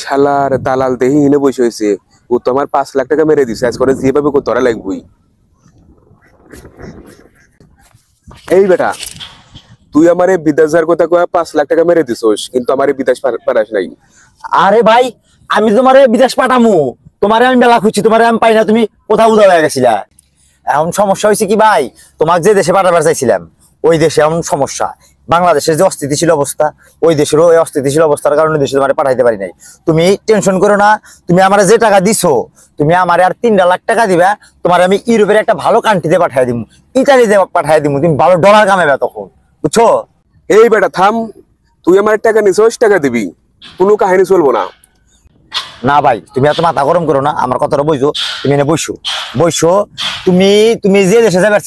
শালার দালাল দেহি হিনে বসে হয়েছে। ও তো আমার 5 লাখ টাকা মেরে দিছে, আজ করে যেভাবে ধরা লাগবই। এই বেটা, তুই আমারে বিদেশ যাওয়ার কথা কয়ে 5 লাখ টাকা মেরে দিছোস, কিন্তু আমারে বিদেশ পাঠাস নাই। আরে ভাই, আমি তোমারে বিদেশ পাঠামু, তোমারে আমি মেলা খুঁজছি, তোমারে আমি পাই না, তুমি কোথাও উদা হয়ে গেছিলা। এখন সমস্যা হয়েছে কি ভাই, তোমার যে দেশে পাঠাবার চাইছিলাম ওই দেশে এমন সমস্যা, বাংলাদেশের যে অস্থিতিশীল অবস্থা, ওই দেশেরও ওই অস্থিতিশীল অবস্থার কারণে দেশে তোমার পাঠাইতে পারি নাই। তুমি টেনশন করো না, তুমি আমার যে টাকা দিছো, তুমি আমার আর 3 লাখ টাকা দিবা, তোমার আমি ইউরোপের একটা ভালো কান্ট্রিতে পাঠাই দিব, ইতালিতে পাঠাই দিব, তুমি ভালো ডলার কামাইবা তখন, বুঝছো? এই বেটা থাম, তুই আমার টাকা নিছোস, টাকা দিবি, কোনো কাহিনী চলবো না। না ভাই, তুমি এত মাথা গরম করো না, আমার কথাটা বুঝো। তুমি এনে বসো বসো, তুমি তুমি যে দেশে যাবে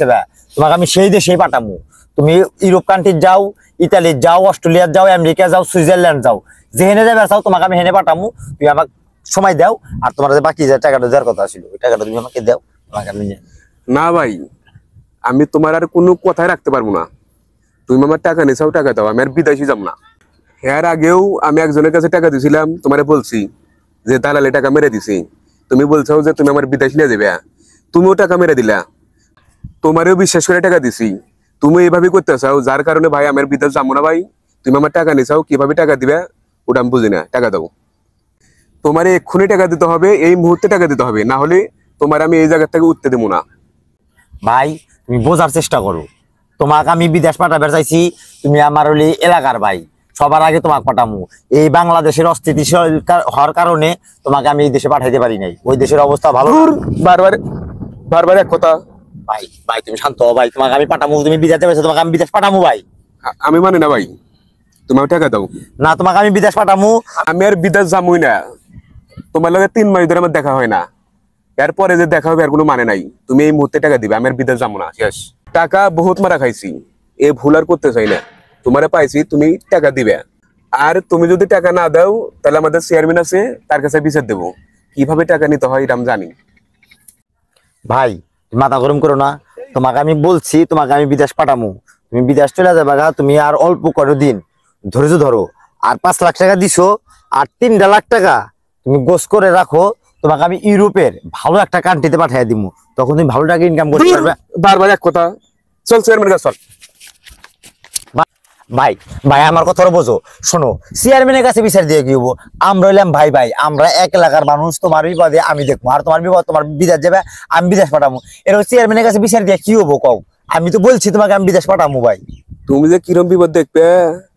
তোমাকে আমি সেই দেশেই পাঠামু। তুমি ইউরোপ কান্ট্রি যাও, ইতালি যাও, অস্ট্রেলিয়া যাও, আমেরিকা যাও, সুইজারল্যান্ড যাও, যেখানে যাবে চাও তোমাকে আমি হেনে পাঠামু। তুমি আমাকে সময় দাও, আর তোমার যে বাকি যে টাকাটা দেওয়ার কথা ছিল ওই টাকাটা তুমি আমাকে দাও, তোমাকে আমি না ভাই, আমি তোমার আর কোনো কথাই রাখতে পারবো না। তুমি আমার টাকা নিছাও, টাকা দাও, আমি আর বিদেশে যাব না। এর আগেও আমি একজনের কাছে টাকা দিছিলাম, তোমারে বলছি যে দালালে টাকা মেরে দিছি, তুমি বলছো যে তুমি আমার বিদেশ নিয়ে যাবে, তুমিও টাকা মেরে দিলা, তোমারও বিশ্বাস করে টাকা দিছি, তুমি এইভাবে করতে চাও, যার কারণে ভাই আমার বিদেশ যাবো না। ভাই তুমি আমার টাকা নিছাও, কিভাবে টাকা দিবে ওটা আমি বুঝি না, টাকা দাও। তোমার এক্ষুনি টাকা দিতে হবে, এই মুহূর্তে টাকা দিতে হবে, না হলে তোমার আমি এই জায়গা থেকে উঠতে দেবো না। ভাই তুমি বোঝার চেষ্টা করো, তোমাকে আমি বিদেশ পাঠাবার চাইছি, তুমি আমার হলি এলাকার ভাই, সবার আগে তোমাকে পাঠামু। এই বাংলাদেশের অস্থিতিশীল হওয়ার কারণে তোমাকে আমি এই দেশে পাঠাইতে পারি নাই, ওই দেশের অবস্থা ভালো। বারবার বারবার এক কথা। ভাই ভাই তুমি শান্ত হও ভাই, তোমাকে আমি পাঠামু, তুমি বিদেশ যাবে, তোমাকে আমি বিদেশ পাঠামু ভাই। আমি মানে না ভাই, তুমি টাকা দাও। না, তোমাকে আমি বিদেশ পাঠামু। আমি আর বিদেশ যাবই না, তোমার লগে 3 মাস ধরে আমার দেখা হয় না, এরপরে যে দেখা হবে আর কোনো মানে নাই। তুমি এই মুহূর্তে টাকা দিবে, আমি আর বিদেশ যাবো না, শেষ। টাকা বহুত মারা খাইছি, এ ভুল আর করতে চাই না। তোমারে পাইছি, তুমি টাকা দিবে। আর তুমি যদি টাকা না দাও, তাহলে আমাদের চেয়ারম্যান আছে, তার কাছে বিচার দেবো, কিভাবে টাকা নিতে হয় এটা আমি জানি। ভাই তুমি মাথা গরম করো না, তোমাকে আমি বলছি, তোমাকে আমি বিদেশ পাঠামু, তুমি বিদেশ চলে যাবে গা, তুমি আর অল্প করে দিন ধৈর্য ধরো। আর 5 লাখ টাকা দিছো, আর 3 লাখ টাকা তুমি গোস করে রাখো, তোমাকে আমি ইউরোপের ভালো একটা কান্ট্রিতে পাঠিয়ে দিব, তখন তুমি ভালো টাকা ইনকাম করতে পারবে। বারবার এক কথা, চল চেয়ারম্যানের কাছে চল। ভাই ভাই আমার কথা বোঝো, শোনো, চেয়ারম্যানের কাছে বিচার দিয়ে কি হবো, আমরা হইলাম ভাই ভাই, আমরা এক এলাকার মানুষ, তোমার বিপদে আমি দেখবো, আর তোমার বিপদ, তোমার বিদেশ যাবে আমি বিদেশ পাঠাবো, এরকম চেয়ারম্যানের কাছে বিচার দিয়ে কি হবো কও? আমি তো বলছি তোমাকে আমি বিদেশ পাঠাবো ভাই। তুমি যে কিরম বিপদ দেখবে,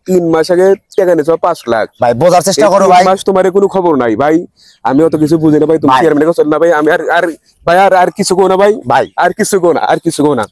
3 মাস আগে টাকা নিছো 5 লাখ। ভাই বোঝার চেষ্টা করো ভাই। 3 মাস তোমার কোনো খবর নাই ভাই, আমি অত কিছু বুঝি না ভাই। তুমি চেয়ারম্যানের কাছে চল না ভাই, আমি আর আর ভাই আর কিছু কো না ভাই, ভাই আর কিছু কো না, আর কিছু কো না।